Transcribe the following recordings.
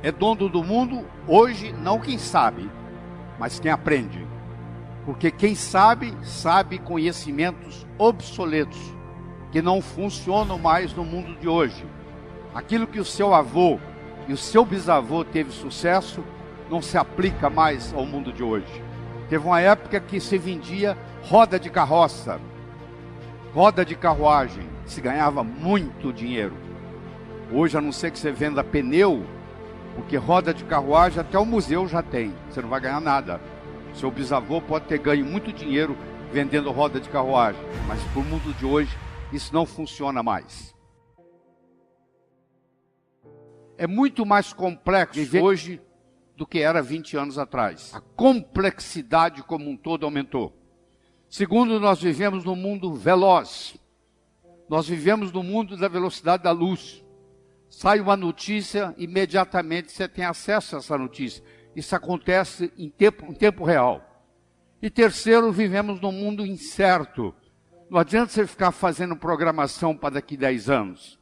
é dono do mundo hoje, não quem sabe, mas quem aprende. Porque quem sabe, sabe conhecimentos obsoletos, que não funcionam mais no mundo de hoje. Aquilo que o seu avô e o seu bisavô teve sucesso, não se aplica mais ao mundo de hoje. Teve uma época que se vendia roda de carroça, roda de carruagem, se ganhava muito dinheiro. Hoje, a não ser que você venda pneu, porque roda de carruagem até o museu já tem, você não vai ganhar nada. Seu bisavô pode ter ganho muito dinheiro vendendo roda de carruagem, mas para o mundo de hoje, isso não funciona mais. É muito mais complexo viver hoje do que era 20 anos atrás. A complexidade como um todo aumentou. Segundo, nós vivemos num mundo veloz. Nós vivemos no mundo da velocidade da luz. Sai uma notícia, imediatamente você tem acesso a essa notícia. Isso acontece em tempo real. E terceiro, vivemos num mundo incerto. Não adianta você ficar fazendo programação para daqui 10 anos.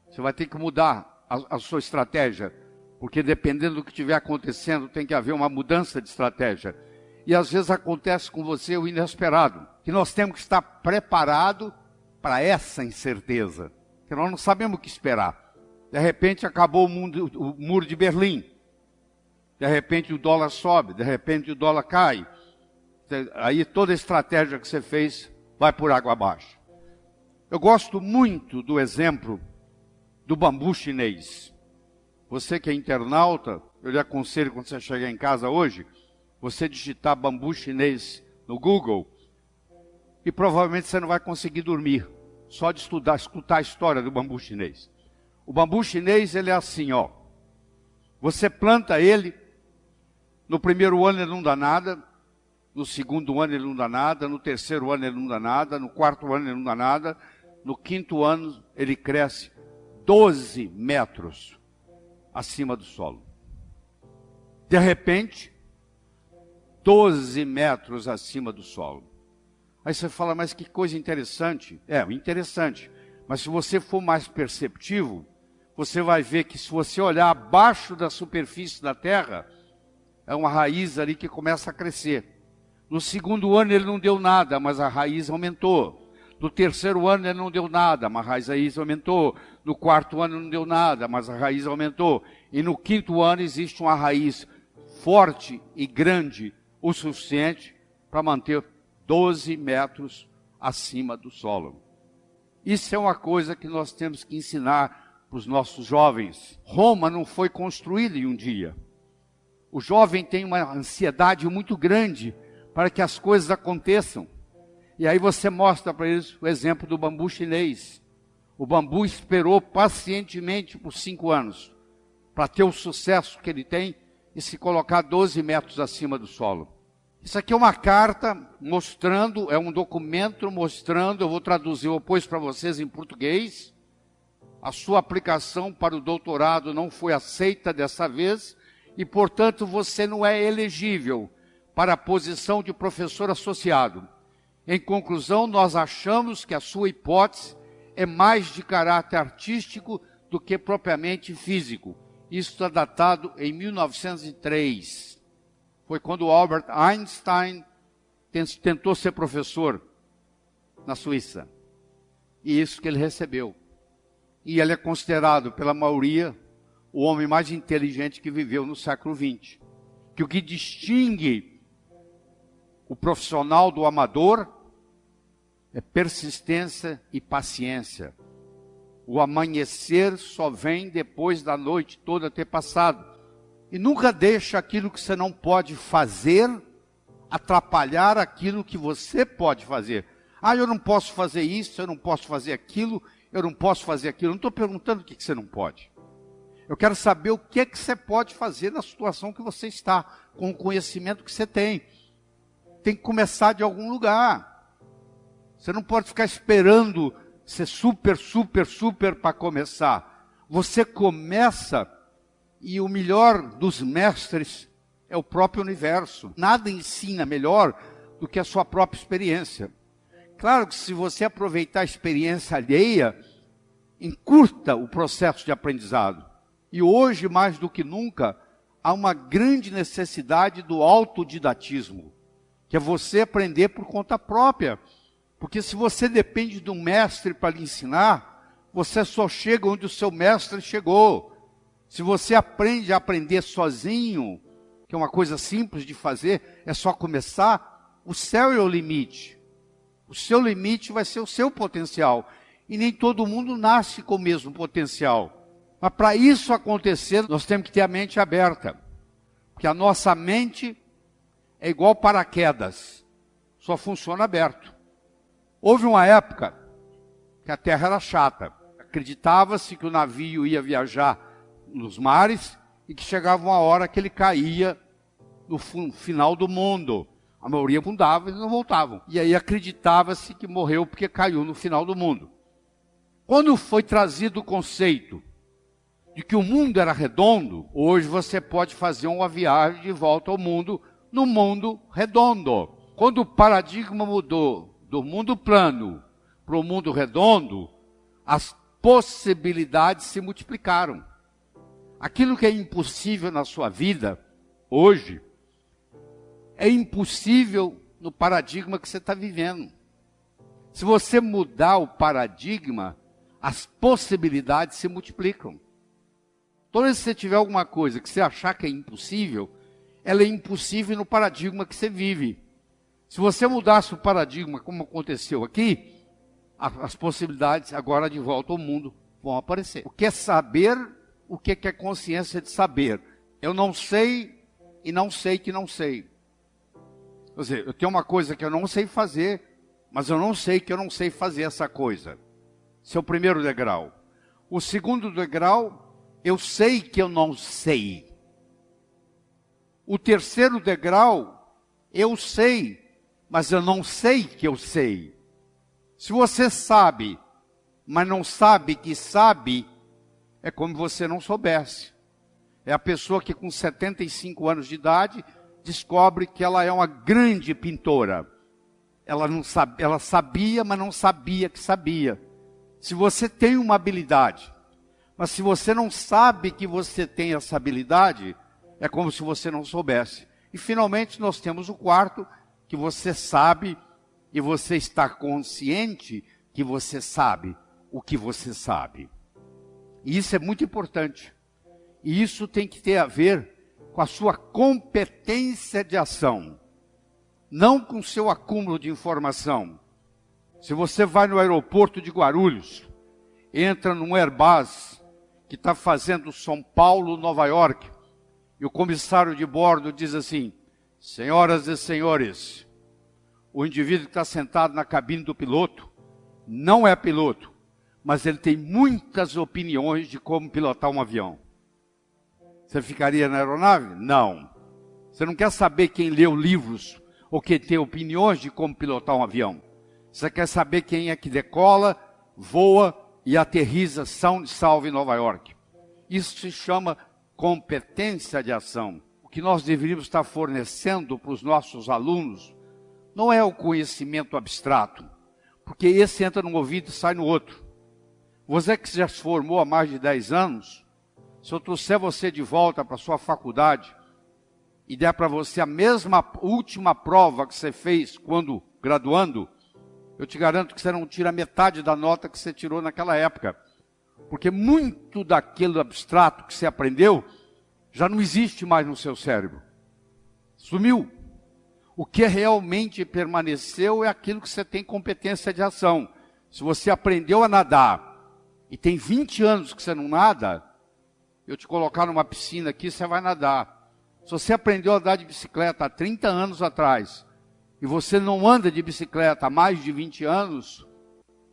Você vai ter que mudar a sua estratégia, porque dependendo do que estiver acontecendo, tem que haver uma mudança de estratégia. E às vezes acontece com você o inesperado, que nós temos que estar preparados para essa incerteza, que nós não sabemos o que esperar. De repente acabou o muro de Berlim, de repente o dólar sobe, de repente o dólar cai, aí toda a estratégia que você fez vai por água abaixo. Eu gosto muito do exemplo do bambu chinês. Você que é internauta, eu lhe aconselho quando você chegar em casa hoje, você digitar bambu chinês no Google e provavelmente você não vai conseguir dormir, só de escutar a história do bambu chinês. O bambu chinês, ele é assim, ó. Você planta ele, no primeiro ano ele não dá nada, no segundo ano ele não dá nada, no terceiro ano ele não dá nada, no quarto ano ele não dá nada, no quinto ano ele cresce 12 metros acima do solo. De repente, 12 metros acima do solo. Aí você fala, mas que coisa interessante. É, interessante. Mas se você for mais perceptivo, você vai ver que se você olhar abaixo da superfície da terra, é uma raiz ali que começa a crescer. No segundo ano ele não deu nada, mas a raiz aumentou. No terceiro ano ele não deu nada, mas a raiz aumentou. No quarto ano não deu nada, mas a raiz aumentou. E no quinto ano existe uma raiz forte e grande o suficiente para manter 12 metros acima do solo. Isso é uma coisa que nós temos que ensinar para os nossos jovens. Roma não foi construída em um dia. O jovem tem uma ansiedade muito grande para que as coisas aconteçam. E aí você mostra para eles o exemplo do bambu chinês. O bambu esperou pacientemente por 5 anos para ter o sucesso que ele tem e se colocar 12 metros acima do solo. Isso aqui é uma carta mostrando, é um documento mostrando, eu vou traduzir depois para vocês em português. A sua aplicação para o doutorado não foi aceita dessa vez e, portanto, você não é elegível para a posição de professor associado. Em conclusão, nós achamos que a sua hipótese é mais de caráter artístico do que propriamente físico. Isso está datado em 1903. Foi quando Albert Einstein tentou ser professor na Suíça. E isso que ele recebeu. E ele é considerado pela maioria o homem mais inteligente que viveu no século XX. Que o que distingue o profissional do amador é persistência e paciência. O amanhecer só vem depois da noite toda ter passado. E nunca deixa aquilo que você não pode fazer atrapalhar aquilo que você pode fazer. Ah, eu não posso fazer isso, eu não posso fazer aquilo, eu não posso fazer aquilo. Não estou perguntando o que você não pode. Eu quero saber o que você pode fazer na situação que você está, com o conhecimento que você tem. Tem que começar de algum lugar. Você não pode ficar esperando ser super para começar. Você começa e o melhor dos mestres é o próprio universo. Nada ensina melhor do que a sua própria experiência. Claro que se você aproveitar a experiência alheia, encurta o processo de aprendizado. E hoje, mais do que nunca, há uma grande necessidade do autodidatismo, que é você aprender por conta própria. Porque se você depende de um mestre para lhe ensinar, você só chega onde o seu mestre chegou. Se você aprende a aprender sozinho, que é uma coisa simples de fazer, é só começar, o céu é o limite. O seu limite vai ser o seu potencial. E nem todo mundo nasce com o mesmo potencial. Mas para isso acontecer, nós temos que ter a mente aberta. Porque a nossa mente é igual paraquedas. Só funciona aberto. Houve uma época que a terra era chata. Acreditava-se que o navio ia viajar nos mares e que chegava uma hora que ele caía no final do mundo. A maioria mudava e não voltavam. E aí acreditava-se que morreu porque caiu no final do mundo. Quando foi trazido o conceito de que o mundo era redondo, hoje você pode fazer uma viagem de volta ao mundo, no mundo redondo. Quando o paradigma mudou do mundo plano para o mundo redondo, as possibilidades se multiplicaram. Aquilo que é impossível na sua vida, hoje, é impossível no paradigma que você está vivendo. Se você mudar o paradigma, as possibilidades se multiplicam. Toda vez que você tiver alguma coisa que você achar que é impossível, ela é impossível no paradigma que você vive. Se você mudasse o paradigma, como aconteceu aqui, as possibilidades agora de volta ao mundo vão aparecer. O que é saber, o que é consciência de saber? Eu não sei e não sei que não sei. Quer dizer, eu tenho uma coisa que eu não sei fazer, mas eu não sei que eu não sei fazer essa coisa. Esse é o primeiro degrau. O segundo degrau, eu sei que eu não sei. O terceiro degrau, eu sei, mas eu não sei que eu sei. Se você sabe, mas não sabe que sabe, é como você não soubesse. É a pessoa que com 75 anos de idade descobre que ela é uma grande pintora. Ela sabia, mas não sabia que sabia. Se você tem uma habilidade, mas se você não sabe que você tem essa habilidade, é como se você não soubesse. E finalmente nós temos o quarto, que você sabe e você está consciente que você sabe o que você sabe. E isso é muito importante. E isso tem que ter a ver com a sua competência de ação, não com o seu acúmulo de informação. Se você vai no aeroporto de Guarulhos, entra num Airbus que está fazendo São Paulo, Nova York, e o comissário de bordo diz assim: senhoras e senhores, o indivíduo que está sentado na cabine do piloto não é piloto, mas ele tem muitas opiniões de como pilotar um avião. Você ficaria na aeronave? Não. Você não quer saber quem leu livros ou quem tem opiniões de como pilotar um avião. Você quer saber quem é que decola, voa e aterriza são e salvo em Nova York. Isso se chama competência de ação. O que nós deveríamos estar fornecendo para os nossos alunos não é o conhecimento abstrato, porque esse entra num ouvido e sai no outro. Você que já se formou há mais de 10 anos, se eu trouxer você de volta para a sua faculdade e der para você a mesma última prova que você fez quando graduando, eu te garanto que você não tira metade da nota que você tirou naquela época. Porque muito daquilo abstrato que você aprendeu já não existe mais no seu cérebro. Sumiu. O que realmente permaneceu é aquilo que você tem competência de ação. Se você aprendeu a nadar e tem 20 anos que você não nada, eu te colocar numa piscina aqui, você vai nadar. Se você aprendeu a andar de bicicleta há 30 anos atrás, e você não anda de bicicleta há mais de 20 anos,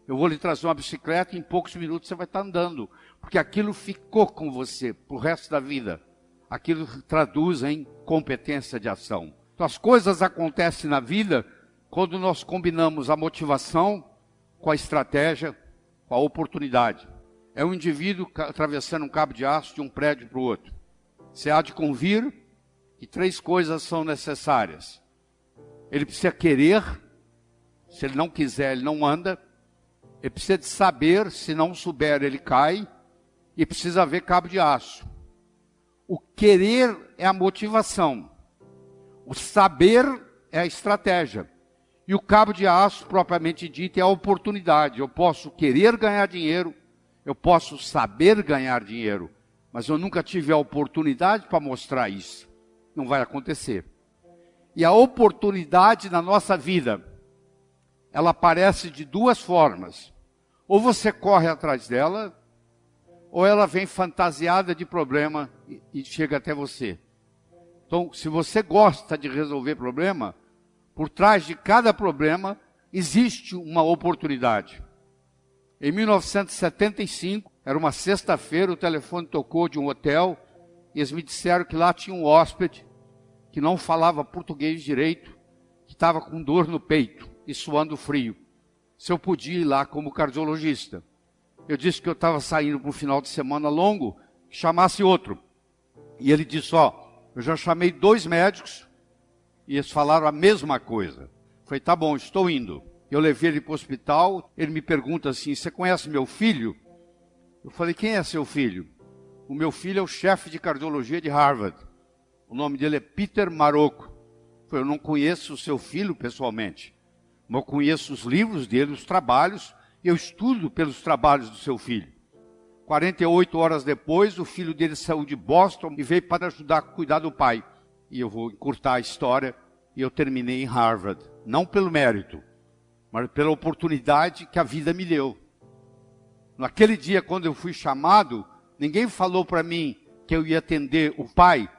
eu vou lhe trazer uma bicicleta e em poucos minutos você vai estar andando. Porque aquilo ficou com você para o resto da vida. Aquilo traduz em competência de ação. Então as coisas acontecem na vida quando nós combinamos a motivação com a estratégia, com a oportunidade. É um indivíduo atravessando um cabo de aço de um prédio para o outro. Você há de convir que 3 coisas são necessárias. Ele precisa querer, se ele não quiser, ele não anda. Ele precisa de saber, se não souber, ele cai. E precisa haver cabo de aço. O querer é a motivação. O saber é a estratégia. E o cabo de aço, propriamente dito, é a oportunidade. Eu posso querer ganhar dinheiro, eu posso saber ganhar dinheiro, mas eu nunca tive a oportunidade para mostrar isso. Não vai acontecer. E a oportunidade na nossa vida, ela aparece de duas formas. Ou você corre atrás dela, ou ela vem fantasiada de problema e chega até você. Então, se você gosta de resolver problema, por trás de cada problema existe uma oportunidade. Em 1975, era uma sexta-feira, o telefone tocou de um hotel e eles me disseram que lá tinha um hóspede que não falava português direito, que estava com dor no peito e suando frio. Se eu podia ir lá como cardiologista. Eu disse que eu estava saindo para um final de semana longo, que chamasse outro. E ele disse, eu já chamei 2 médicos e eles falaram a mesma coisa. Falei, tá bom, estou indo. Eu levei ele para o hospital, ele me pergunta assim, você conhece meu filho? Eu falei, quem é seu filho? O meu filho é o chefe de cardiologia de Harvard. O nome dele é Peter Marocco. Eu falei, eu não conheço o seu filho pessoalmente, mas eu conheço os livros dele, os trabalhos, e eu estudo pelos trabalhos do seu filho. 48 horas depois, o filho dele saiu de Boston e veio para ajudar a cuidar do pai. E eu vou encurtar a história, e eu terminei em Harvard. Não pelo mérito, mas pela oportunidade que a vida me deu. Naquele dia, quando eu fui chamado, ninguém falou para mim que eu ia atender o pai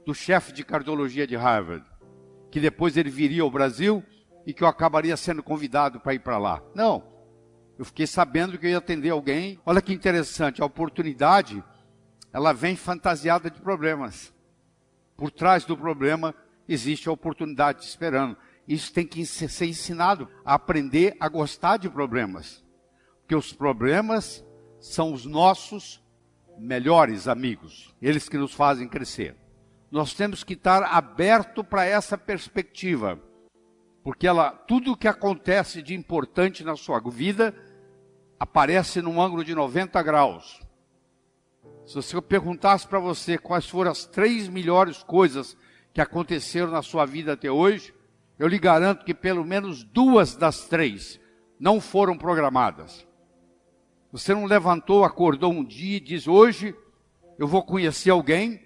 do chefe de cardiologia de Harvard, que depois ele viria ao Brasil e que eu acabaria sendo convidado para ir para lá. Não. Eu fiquei sabendo que eu ia atender alguém. Olha que interessante, a oportunidade, ela vem fantasiada de problemas. Por trás do problema existe a oportunidade esperando. Isso tem que ser ensinado a aprender a gostar de problemas. Porque os problemas são os nossos melhores amigos. Eles que nos fazem crescer. Nós temos que estar aberto para essa perspectiva. Porque tudo o que acontece de importante na sua vida aparece num ângulo de 90 graus. Se eu perguntasse para você quais foram as 3 melhores coisas que aconteceram na sua vida até hoje, eu lhe garanto que pelo menos 2 das 3 não foram programadas. Você não levantou, acordou um dia e diz, hoje eu vou conhecer alguém,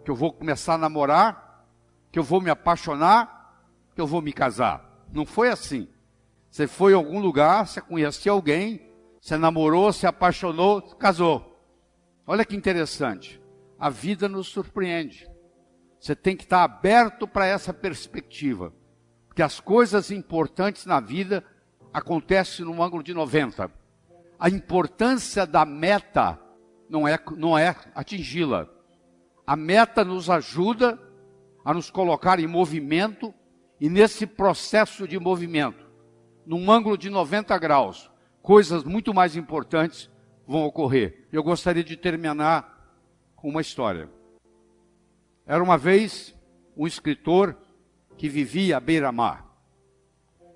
que eu vou começar a namorar, que eu vou me apaixonar, que eu vou me casar. Não foi assim. Você foi em algum lugar, você conheceu alguém, você namorou, se apaixonou, casou. Olha que interessante. A vida nos surpreende. Você tem que estar aberto para essa perspectiva. Porque as coisas importantes na vida acontecem num ângulo de 90. A importância da meta não é atingi-la. A meta nos ajuda a nos colocar em movimento. E nesse processo de movimento, num ângulo de 90 graus, coisas muito mais importantes vão ocorrer. Eu gostaria de terminar com uma história. Era uma vez um escritor que vivia à beira-mar.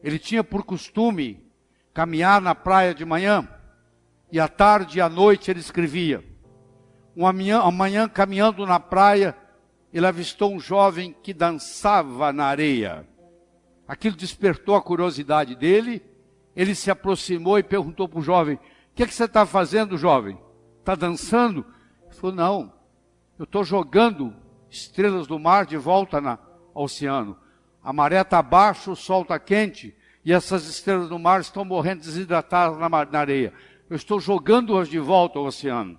Ele tinha por costume caminhar na praia de manhã, e à tarde e à noite ele escrevia. Uma manhã caminhando na praia, ele avistou um jovem que dançava na areia. Aquilo despertou a curiosidade dele. Ele se aproximou e perguntou para o jovem, o que você está fazendo, jovem? Está dançando? Ele falou, não, eu estou jogando estrelas do mar de volta ao oceano. A maré está baixa, o sol está quente, e essas estrelas do mar estão morrendo desidratadas na areia. Eu estou jogando-as de volta ao oceano.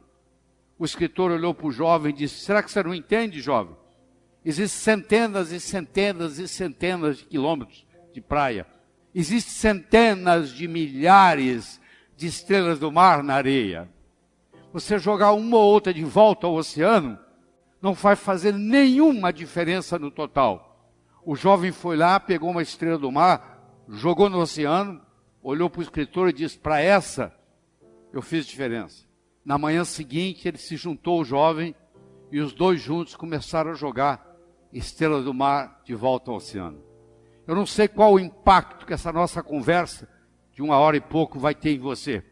O escritor olhou para o jovem e disse, será que você não entende, jovem? Existem centenas e centenas e centenas de quilômetros de praia. Existem centenas de milhares de estrelas do mar na areia. Você jogar uma ou outra de volta ao oceano não vai fazer nenhuma diferença no total. O jovem foi lá, pegou uma estrela do mar, jogou no oceano, olhou para o escritor e disse, para essa eu fiz diferença. Na manhã seguinte ele se juntou ao jovem e os dois juntos começaram a jogar estrelas do mar de volta ao oceano. Eu não sei qual o impacto que essa nossa conversa de 1 hora e pouco vai ter em você.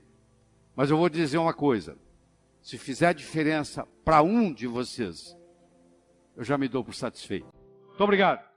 Mas eu vou dizer uma coisa. Se fizer diferença para um de vocês, eu já me dou por satisfeito. Muito obrigado.